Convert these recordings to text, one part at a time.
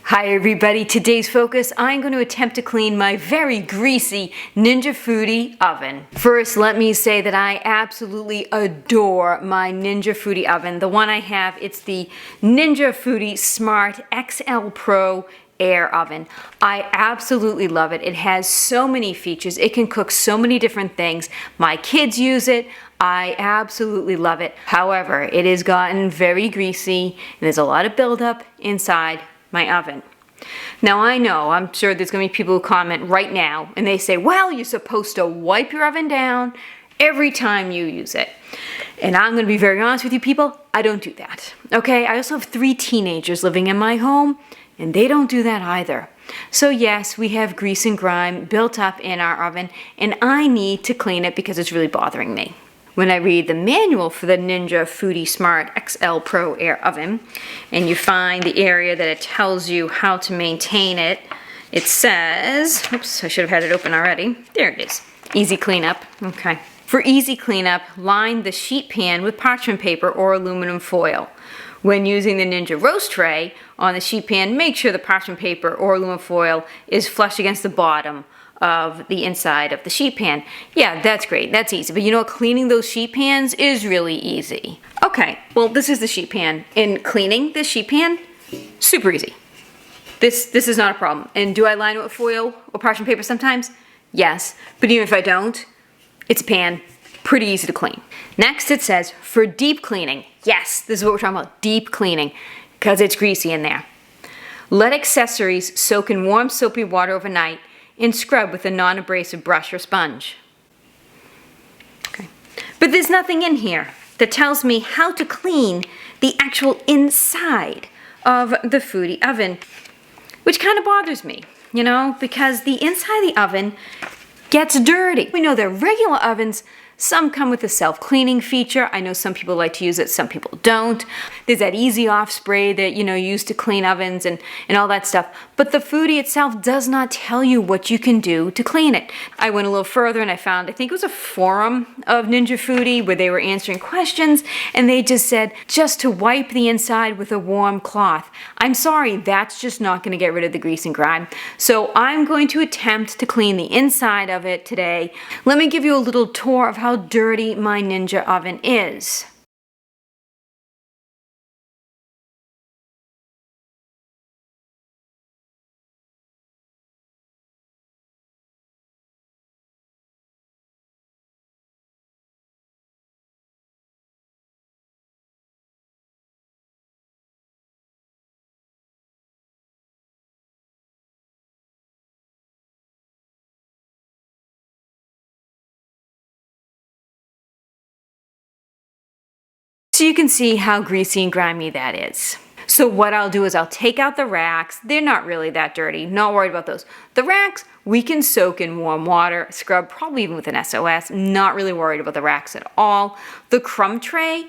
Hi everybody, today's focus, I'm going to attempt to clean my very greasy Ninja Foodi Oven. First, let me say that I absolutely adore my Ninja Foodi Oven. The one I have, it's the Ninja Foodi Smart XL Pro Air Oven. I absolutely love it. It has so many features. It can cook so many different things. My kids use it. I absolutely love it. However, it has gotten very greasy and there's a lot of buildup inside my oven. Now I know, I'm sure there's going to be people who comment right now and they say, well, you're supposed to wipe your oven down every time you use it. And I'm going to be very honest with you people, I don't do that. Okay, I also have 3 teenagers living in my home and they don't do that either. So yes, we have grease and grime built up in our oven and I need to clean it because it's really bothering me. When I read the manual for the Ninja Foodi Smart XL Pro Air Oven, and you find the area that it tells you how to maintain it, it says, oops, I should have had it open already. There it is. Easy cleanup. Okay. For easy cleanup, line the sheet pan with parchment paper or aluminum foil. When using the Ninja roast tray on the sheet pan, make sure the parchment paper or aluminum foil is flush against the bottom of the inside of the sheet pan. Yeah, that's great, that's easy. But you know what, cleaning those sheet pans is really easy. Okay, well this is the sheet pan. In cleaning this sheet pan, super easy. This is not a problem. And do I line it with foil or parchment paper sometimes? Yes, but even if I don't, it's a pan, pretty easy to clean. Next it says, for deep cleaning. Yes, this is what we're talking about, deep cleaning, because it's greasy in there. Let accessories soak in warm soapy water overnight and scrub with a non-abrasive brush or sponge. Okay. But there's nothing in here that tells me how to clean the actual inside of the Foodi oven, which kind of bothers me, you know, because the inside of the oven gets dirty. We know that regular ovens, some come with a self-cleaning feature. I know some people like to use it, some people don't. There's that easy off spray that, you know, you use to clean ovens and all that stuff. But the Foodi itself does not tell you what you can do to clean it. I went a little further and I found, I think it was a forum of Ninja Foodi where they were answering questions and they just said, just to wipe the inside with a warm cloth. I'm sorry, that's just not going to get rid of the grease and grime. So I'm going to attempt to clean the inside of it today. Let me give you a little tour of how dirty my Ninja oven is. So you can see how greasy and grimy that is. So what I'll do is I'll take out the racks. They're not really that dirty. Not worried about those. The racks, we can soak in warm water, scrub, probably even with an SOS. Not really worried about the racks at all. The crumb tray,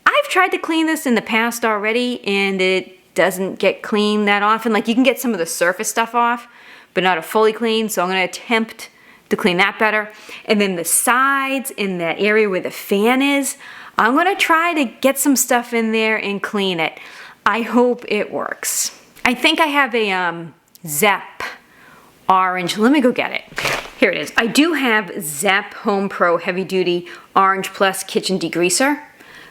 I've tried to clean this in the past already and it doesn't get clean that often. Like you can get some of the surface stuff off, but not a fully clean. So I'm going to attempt to clean that better. And then the sides in that area where the fan is, I'm going to try to get some stuff in there and clean it. I hope it works. I think I have a Zepp orange. Let me go get it. Here it is. I do have Zepp Home Pro Heavy Duty Orange Plus Kitchen Degreaser.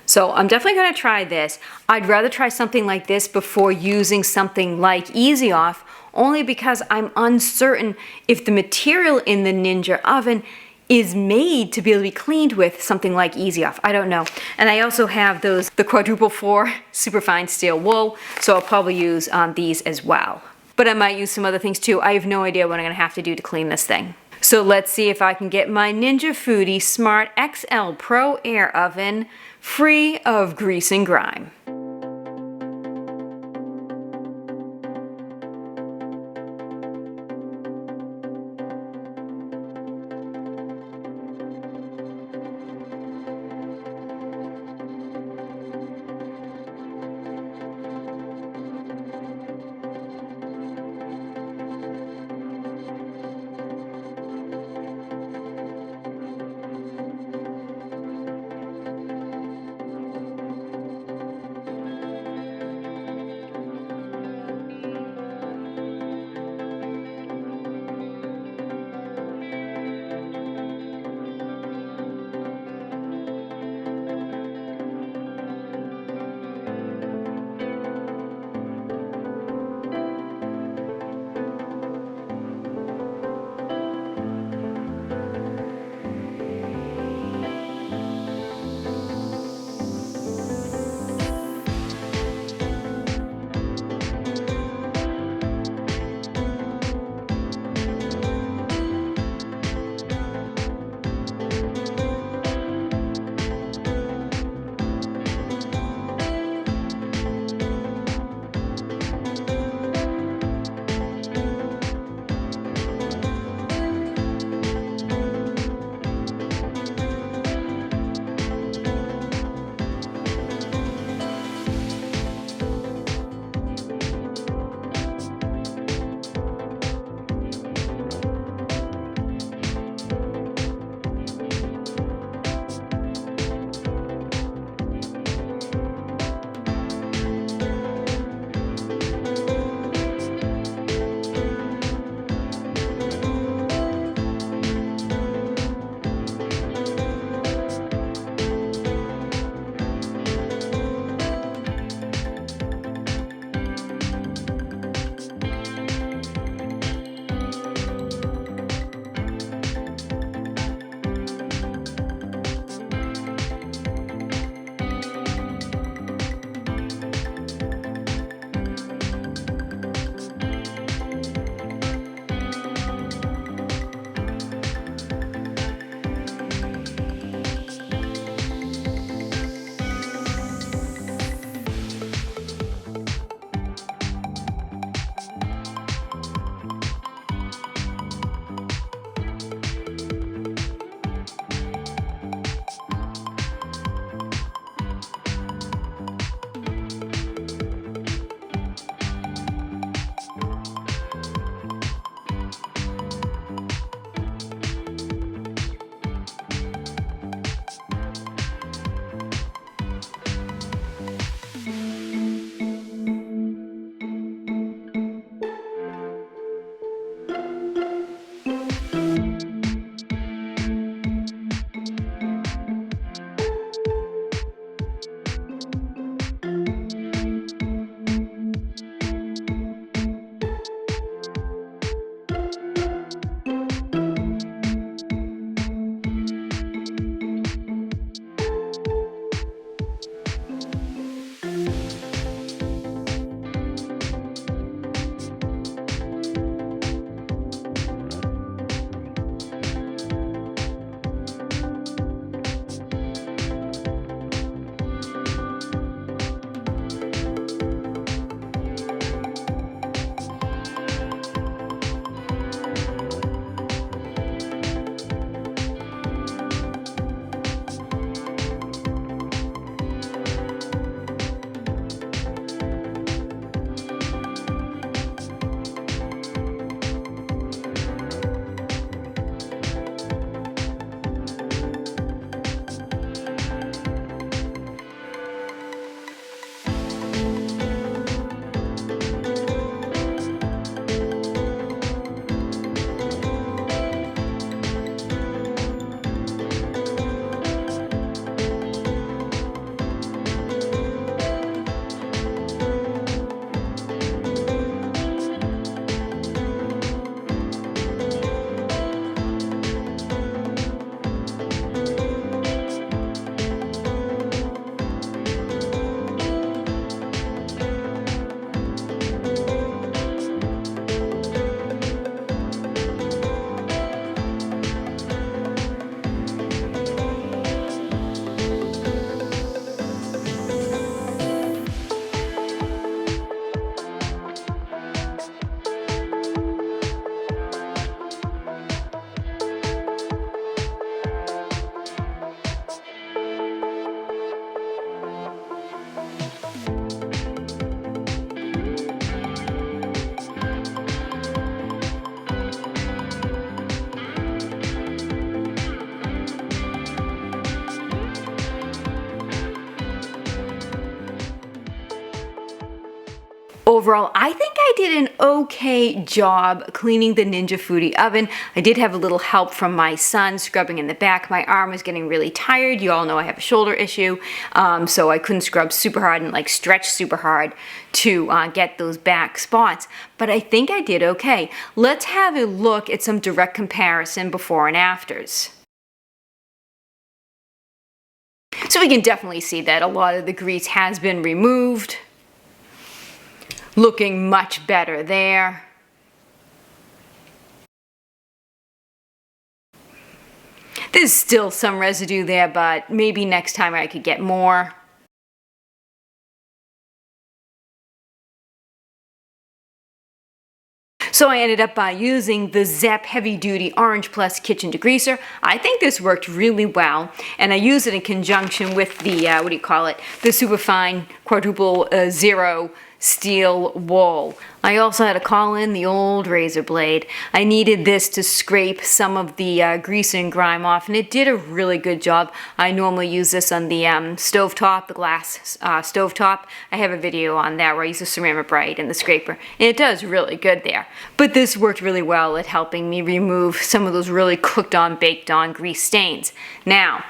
So I'm definitely going to try this. I'd rather try something like this before using something like Easy Off, only because I'm uncertain if the material in the Ninja oven is made to be able to be cleaned with something like Easy Off. I don't know. And I also have the quadruple 4 superfine steel wool, so I'll probably use these as well. But I might use some other things too. I have no idea what I'm gonna have to do to clean this thing. So let's see if I can get my Ninja Foodi Smart XL Pro Air Oven free of grease and grime. Overall, I think I did an okay job cleaning the Ninja Foodi Oven. I did have a little help from my son scrubbing in the back. My arm was getting really tired. You all know I have a shoulder issue, so I couldn't scrub super hard and like stretch super hard to get those back spots. But I think I did okay. Let's have a look at some direct comparison before and afters. So we can definitely see that a lot of the grease has been removed. Looking much better there. There's still some residue there, but maybe next time I could get more. So I ended up using the Zep Heavy Duty Orange Plus Kitchen Degreaser. I think this worked really well, and I used it in conjunction with the, the Superfine Quadruple Zero Steel Wool. I also had to call in the old razor blade. I needed this to scrape some of the grease and grime off, and it did a really good job. I normally use this on the stovetop, the glass stovetop. I have a video on that where I use the ceramic bright and the scraper, and it does really good there. But this worked really well at helping me remove some of those really cooked on, baked on grease stains. Now,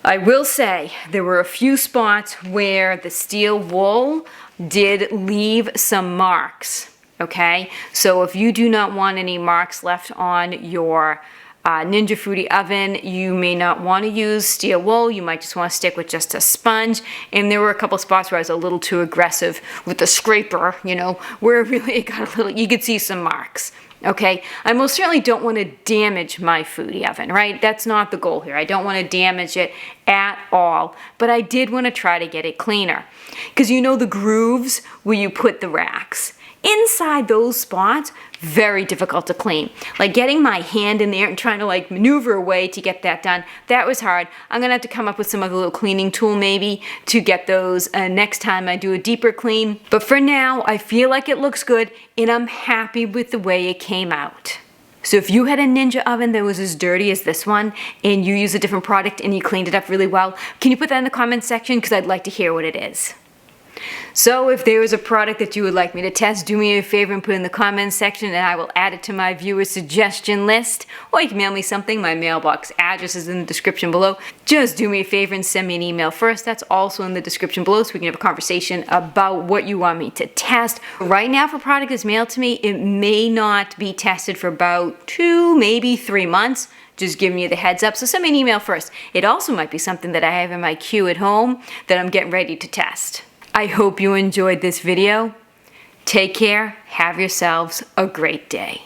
I will say there were a few spots where the steel wool did leave some marks, okay? So if you do not want any marks left on your Ninja Foodi Oven, you may not want to use steel wool. You might just want to stick with just a sponge. And there were a couple spots where I was a little too aggressive with the scraper, you know, where really it got a little, you could see some marks. Okay, I most certainly don't want to damage my foodie oven, right? That's not the goal here. I don't want to damage it at all, but I did want to try to get it cleaner. Because you know the grooves where you put the racks? Inside those spots, very difficult to clean. Like getting my hand in there and trying to like maneuver a way to get that done, that was hard. I'm gonna have to come up with some other little cleaning tool maybe to get those next time I do a deeper clean. But for now, I feel like it looks good and I'm happy with the way it came out. So if you had a Ninja oven that was as dirty as this one and you use a different product and you cleaned it up really well, can you put that in the comments section? Because I'd like to hear what it is. So if there is a product that you would like me to test, do me a favor and put it in the comments section and I will add it to my viewer suggestion list. Or you can mail me something. My mailbox address is in the description below. Just do me a favor and send me an email first. That's also in the description below so we can have a conversation about what you want me to test. Right now, if a product is mailed to me, it may not be tested for about 2, maybe 3 months. Just giving you the heads up. So send me an email first. It also might be something that I have in my queue at home that I'm getting ready to test. I hope you enjoyed this video. Take care. Have yourselves a great day.